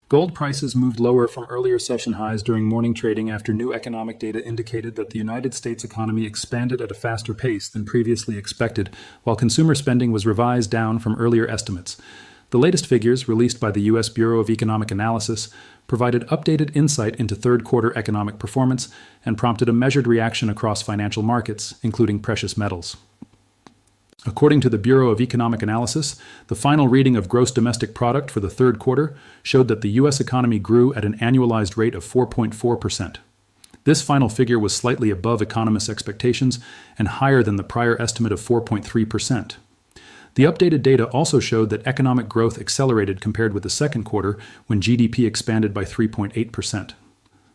Gold prices moved lower from earlier session highs during morning trading after new economic data indicated that the United States economy expanded at a faster pace than previously expected, while consumer spending was revised down from earlier estimates. The latest figures, released by the U.S. Bureau of Economic Analysis, provided updated insight into third-quarter economic performance and prompted a measured reaction across financial markets, including precious metals. According to the Bureau of Economic Analysis, the final reading of gross domestic product for the third quarter showed that the U.S. economy grew at an annualized rate of 4.4%. This final figure was slightly above economists' expectations and higher than the prior estimate of 4.3%. The updated data also showed that economic growth accelerated compared with the second quarter, when GDP expanded by 3.8%.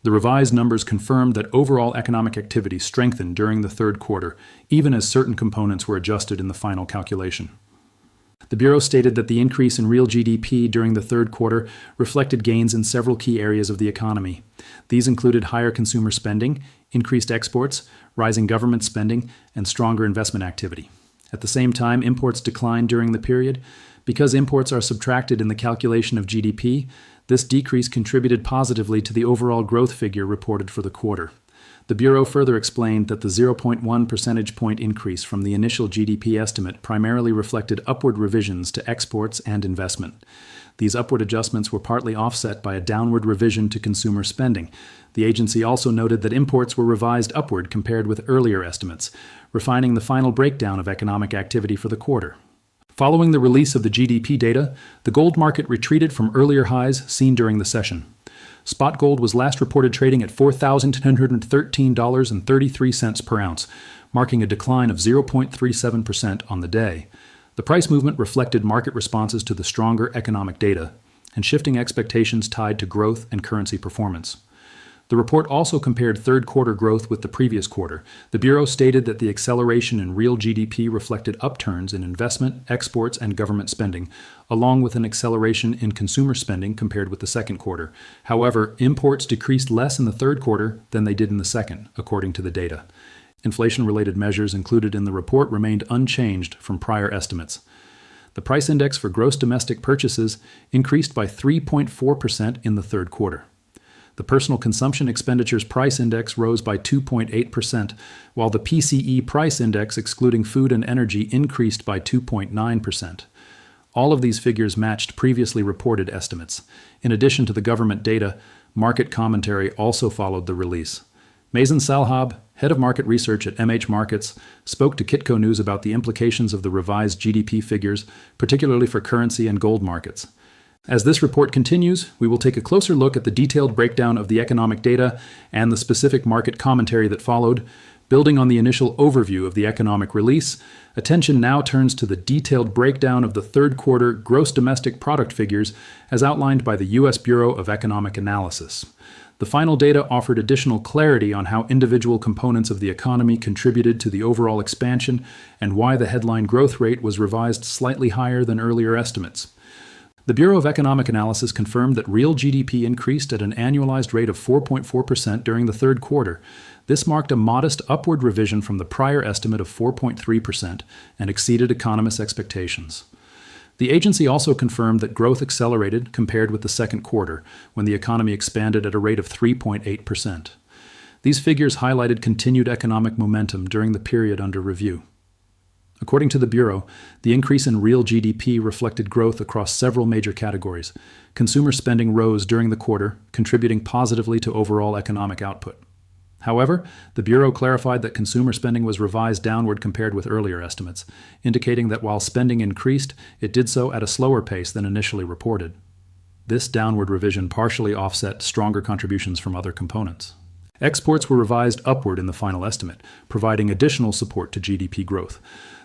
The revised numbers confirmed that overall economic activity strengthened during the third quarter, even as certain components were adjusted in the final calculation. The Bureau stated that the increase in real GDP during the third quarter reflected gains in several key areas of the economy. These included higher consumer spending, increased exports, rising government spending, and stronger investment activity. At the same time, imports declined during the period. Because imports are subtracted in the calculation of GDP, this decrease contributed positively to the overall growth figure reported for the quarter. The Bureau further explained that the 0.1 percentage point increase from the initial GDP estimate primarily reflected upward revisions to exports and investment. These upward adjustments were partly offset by a downward revision to consumer spending. The agency also noted that imports were revised upward compared with earlier estimates, refining the final breakdown of economic activity for the quarter. Following the release of the GDP data, the gold market retreated from earlier highs seen during the session. Spot gold was last reported trading at $4,113.33 per ounce, marking a decline of 0.37% on the day. The price movement reflected market responses to the stronger economic data and shifting expectations tied to growth and currency performance. The report also compared third-quarter growth with the previous quarter. The Bureau stated that the acceleration in real GDP reflected upturns in investment, exports, and government spending, along with an acceleration in consumer spending compared with the second quarter. However, imports decreased less in the third quarter than they did in the second, according to the data. Inflation-related measures included in the report remained unchanged from prior estimates. The price index for gross domestic purchases increased by 3.4% in the third quarter. The Personal Consumption Expenditures Price Index rose by 2.8%, while the PCE Price Index, excluding food and energy, increased by 2.9%. All of these figures matched previously reported estimates. In addition to the government data, market commentary also followed the release. Mazen Salhab, head of market research at MH Markets, spoke to Kitco News about the implications of the revised GDP figures, particularly for currency and gold markets. As this report continues, we will take a closer look at the detailed breakdown of the economic data and the specific market commentary that followed. Building on the initial overview of the economic release, attention now turns to the detailed breakdown of the third quarter gross domestic product figures as outlined by the U.S. Bureau of Economic Analysis. The final data offered additional clarity on how individual components of the economy contributed to the overall expansion and why the headline growth rate was revised slightly higher than earlier estimates. The Bureau of Economic Analysis confirmed that real GDP increased at an annualized rate of 4.4% during the third quarter. This marked a modest upward revision from the prior estimate of 4.3% and exceeded economists' expectations. The agency also confirmed that growth accelerated compared with the second quarter, when the economy expanded at a rate of 3.8%. These figures highlighted continued economic momentum during the period under review. According to the Bureau, the increase in real GDP reflected growth across several major categories. Consumer spending rose during the quarter, contributing positively to overall economic output. However, the Bureau clarified that consumer spending was revised downward compared with earlier estimates, indicating that while spending increased, it did so at a slower pace than initially reported. This downward revision partially offset stronger contributions from other components. Exports were revised upward in the final estimate, providing additional support to GDP growth.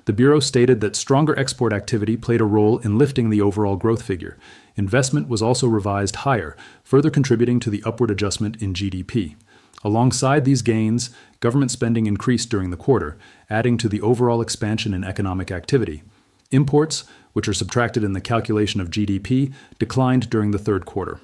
The Bureau stated that stronger export activity played a role in lifting the overall growth figure. Investment was also revised higher, further contributing to the upward adjustment in GDP. Alongside these gains, government spending increased during the quarter, adding to the overall expansion in economic activity. Imports, which are subtracted in the calculation of GDP, declined during the third quarter.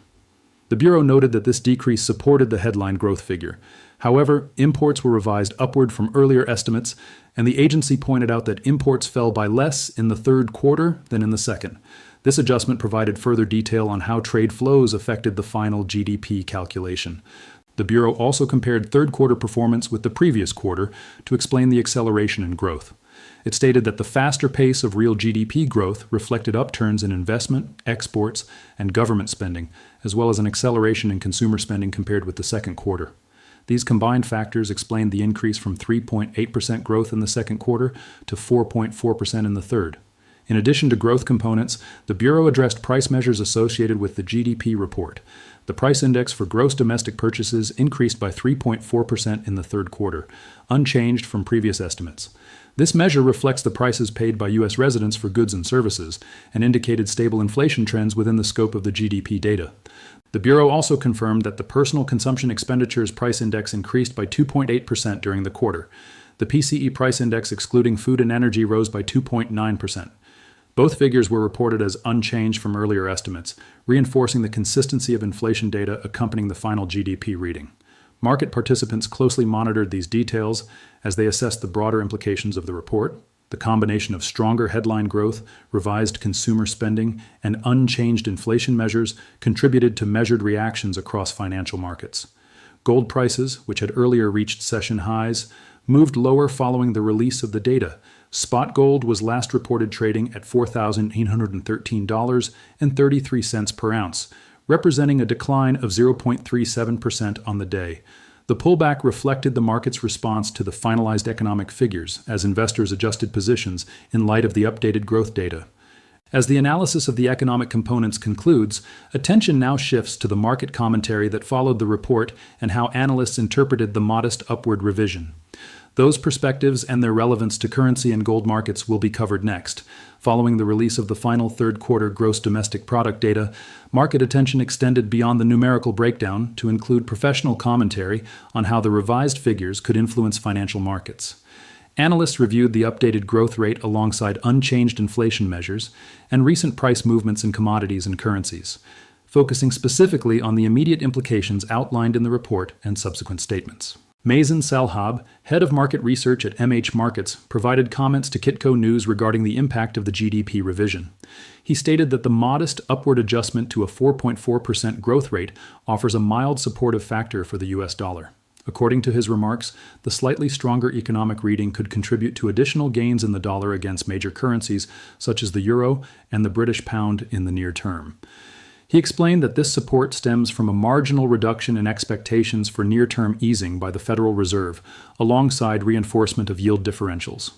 The Bureau noted that this decrease supported the headline growth figure. However, imports were revised upward from earlier estimates, and the agency pointed out that imports fell by less in the third quarter than in the second. This adjustment provided further detail on how trade flows affected the final GDP calculation. The Bureau also compared third quarter performance with the previous quarter to explain the acceleration in growth. It stated that the faster pace of real GDP growth reflected upturns in investment, exports, and government spending, as well as an acceleration in consumer spending compared with the second quarter. These combined factors explained the increase from 3.8% growth in the second quarter to 4.4% in the third. In addition to growth components, the Bureau addressed price measures associated with the GDP report. The price index for gross domestic purchases increased by 3.4% in the third quarter, unchanged from previous estimates. This measure reflects the prices paid by U.S. residents for goods and services and indicated stable inflation trends within the scope of the GDP data. The Bureau also confirmed that the personal consumption expenditures price index increased by 2.8% during the quarter. The PCE price index excluding food and energy rose by 2.9%. Both figures were reported as unchanged from earlier estimates, reinforcing the consistency of inflation data accompanying the final GDP reading. Market participants closely monitored these details as they assessed the broader implications of the report. The combination of stronger headline growth, revised consumer spending, and unchanged inflation measures contributed to measured reactions across financial markets. Gold prices, which had earlier reached session highs, moved lower following the release of the data. Spot gold was last reported trading at $4,813.33 per ounce, representing a decline of 0.37% on the day. The pullback reflected the market's response to the finalized economic figures as investors adjusted positions in light of the updated growth data. As the analysis of the economic components concludes, attention now shifts to the market commentary that followed the report and how analysts interpreted the modest upward revision. Those perspectives and their relevance to currency and gold markets will be covered next. Following the release of the final third quarter gross domestic product data, market attention extended beyond the numerical breakdown to include professional commentary on how the revised figures could influence financial markets. Analysts reviewed the updated growth rate alongside unchanged inflation measures and recent price movements in commodities and currencies, focusing specifically on the immediate implications outlined in the report and subsequent statements. Mazen Salhab, head of market research at MH Markets, provided comments to Kitco News regarding the impact of the GDP revision. He stated that the modest upward adjustment to a 4.4% growth rate offers a mild supportive factor for the U.S. dollar. According to his remarks, the slightly stronger economic reading could contribute to additional gains in the dollar against major currencies such as the euro and the British pound in the near term. He explained that this support stems from a marginal reduction in expectations for near-term easing by the Federal Reserve, alongside reinforcement of yield differentials.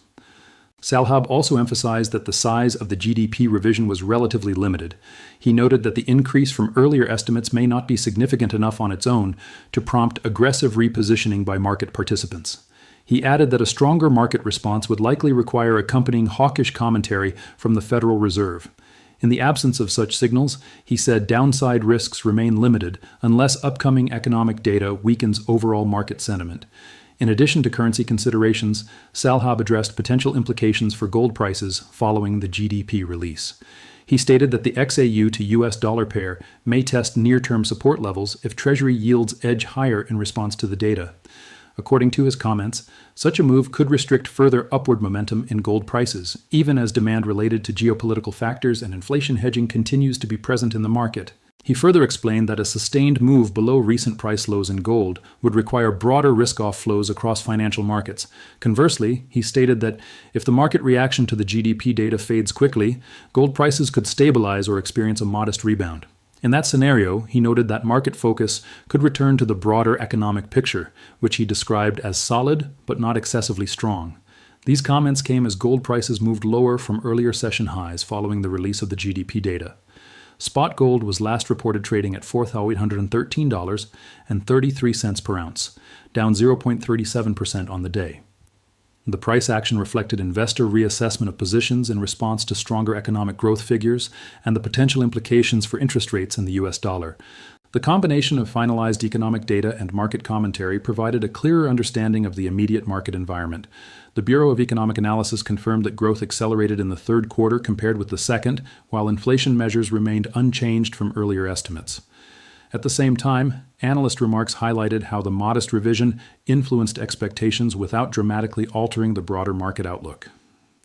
Salhab also emphasized that the size of the GDP revision was relatively limited. He noted that the increase from earlier estimates may not be significant enough on its own to prompt aggressive repositioning by market participants. He added that a stronger market response would likely require accompanying hawkish commentary from the Federal Reserve. In the absence of such signals, he said downside risks remain limited unless upcoming economic data weakens overall market sentiment. In addition to currency considerations, Salhab addressed potential implications for gold prices following the GDP release. He stated that the XAU to US dollar pair may test near-term support levels if Treasury yields edge higher in response to the data. According to his comments, such a move could restrict further upward momentum in gold prices, even as demand related to geopolitical factors and inflation hedging continues to be present in the market. He further explained that a sustained move below recent price lows in gold would require broader risk-off flows across financial markets. Conversely, he stated that if the market reaction to the GDP data fades quickly, gold prices could stabilize or experience a modest rebound. In that scenario, he noted that market focus could return to the broader economic picture, which he described as solid but not excessively strong. These comments came as gold prices moved lower from earlier session highs following the release of the GDP data. Spot gold was last reported trading at $4,813.33 per ounce, down 0.37% on the day. The price action reflected investor reassessment of positions in response to stronger economic growth figures and the potential implications for interest rates in the U.S. dollar. The combination of finalized economic data and market commentary provided a clearer understanding of the immediate market environment. The Bureau of Economic Analysis confirmed that growth accelerated in the third quarter compared with the second, while inflation measures remained unchanged from earlier estimates. At the same time, analyst remarks highlighted how the modest revision influenced expectations without dramatically altering the broader market outlook.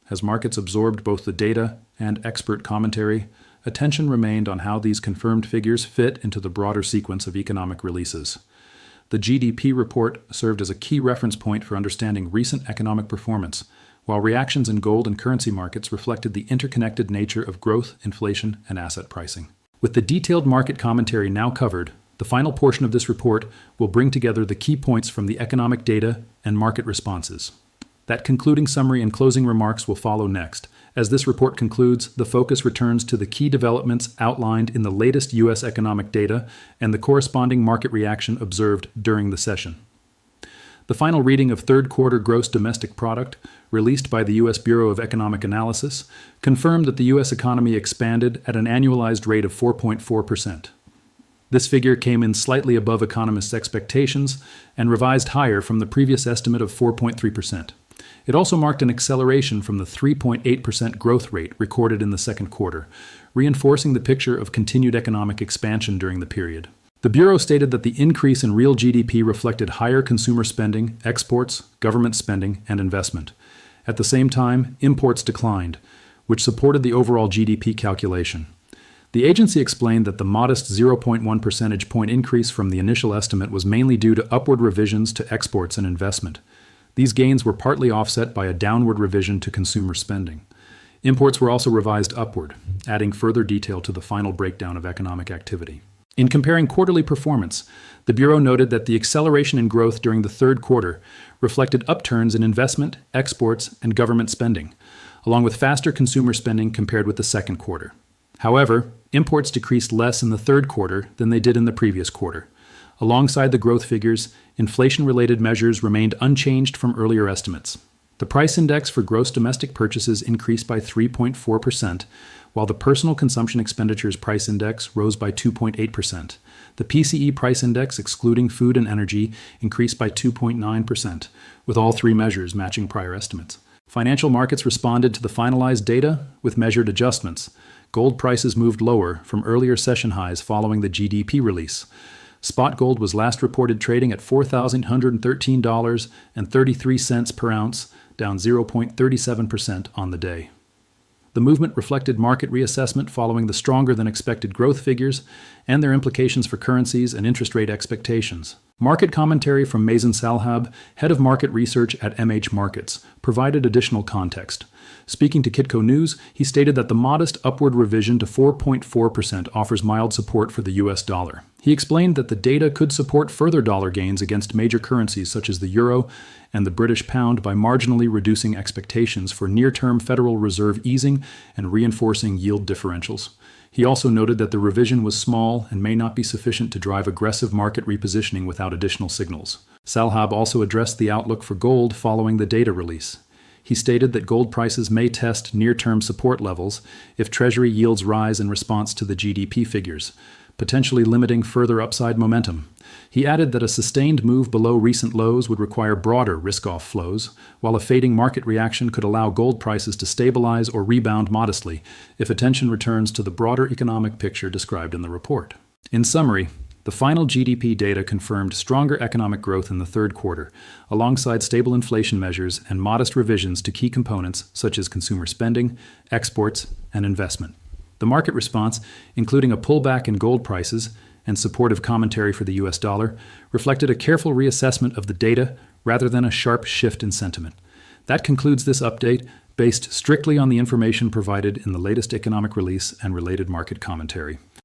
As markets absorbed both the data and expert commentary, attention remained on how these confirmed figures fit into the broader sequence of economic releases. The GDP report served as a key reference point for understanding recent economic performance, while reactions in gold and currency markets reflected the interconnected nature of growth, inflation, and asset pricing. With the detailed market commentary now covered, the final portion of this report will bring together the key points from the economic data and market responses. That concluding summary and closing remarks will follow next. As this report concludes, the focus returns to the key developments outlined in the latest U.S. economic data and the corresponding market reaction observed during the session. The final reading of third quarter gross domestic product, released by the U.S. Bureau of Economic Analysis, confirmed that the U.S. economy expanded at an annualized rate of 4.4%. This figure came in slightly above economists' expectations and revised higher from the previous estimate of 4.3%. It also marked an acceleration from the 3.8% growth rate recorded in the second quarter, reinforcing the picture of continued economic expansion during the period. The Bureau stated that the increase in real GDP reflected higher consumer spending, exports, government spending, and investment. At the same time, imports declined, which supported the overall GDP calculation. The agency explained that the modest 0.1 percentage point increase from the initial estimate was mainly due to upward revisions to exports and investment. These gains were partly offset by a downward revision to consumer spending. Imports were also revised upward, adding further detail to the final breakdown of economic activity. In comparing quarterly performance, the Bureau noted that the acceleration in growth during the third quarter reflected upturns in investment, exports, and government spending, along with faster consumer spending compared with the second quarter. However, imports decreased less in the third quarter than they did in the previous quarter. Alongside the growth figures, inflation-related measures remained unchanged from earlier estimates. The price index for gross domestic purchases increased by 3.4%, while the personal consumption expenditures price index rose by 2.8%. The PCE price index, excluding food and energy, increased by 2.9%, with all three measures matching prior estimates. Financial markets responded to the finalized data with measured adjustments. Gold prices moved lower from earlier session highs following the GDP release. Spot gold was last reported trading at $4,113.33 per ounce, down 0.37% on the day. The movement reflected market reassessment following the stronger-than-expected growth figures and their implications for currencies and interest rate expectations. Market commentary from Mazen Salhab, head of market research at MH Markets, provided additional context. Speaking to Kitco News, he stated that the modest upward revision to 4.4% offers mild support for the U.S. dollar. He explained that the data could support further dollar gains against major currencies such as the euro and the British pound by marginally reducing expectations for near-term Federal Reserve easing and reinforcing yield differentials. He also noted that the revision was small and may not be sufficient to drive aggressive market repositioning without additional signals. Salhab also addressed the outlook for gold following the data release. He stated that gold prices may test near-term support levels if Treasury yields rise in response to the GDP figures, potentially limiting further upside momentum. He added that a sustained move below recent lows would require broader risk-off flows, while a fading market reaction could allow gold prices to stabilize or rebound modestly if attention returns to the broader economic picture described in the report. In summary, the final GDP data confirmed stronger economic growth in the third quarter, alongside stable inflation measures and modest revisions to key components such as consumer spending, exports, and investment. The market response, including a pullback in gold prices and supportive commentary for the U.S. dollar, reflected a careful reassessment of the data rather than a sharp shift in sentiment. That concludes this update, based strictly on the information provided in the latest economic release and related market commentary.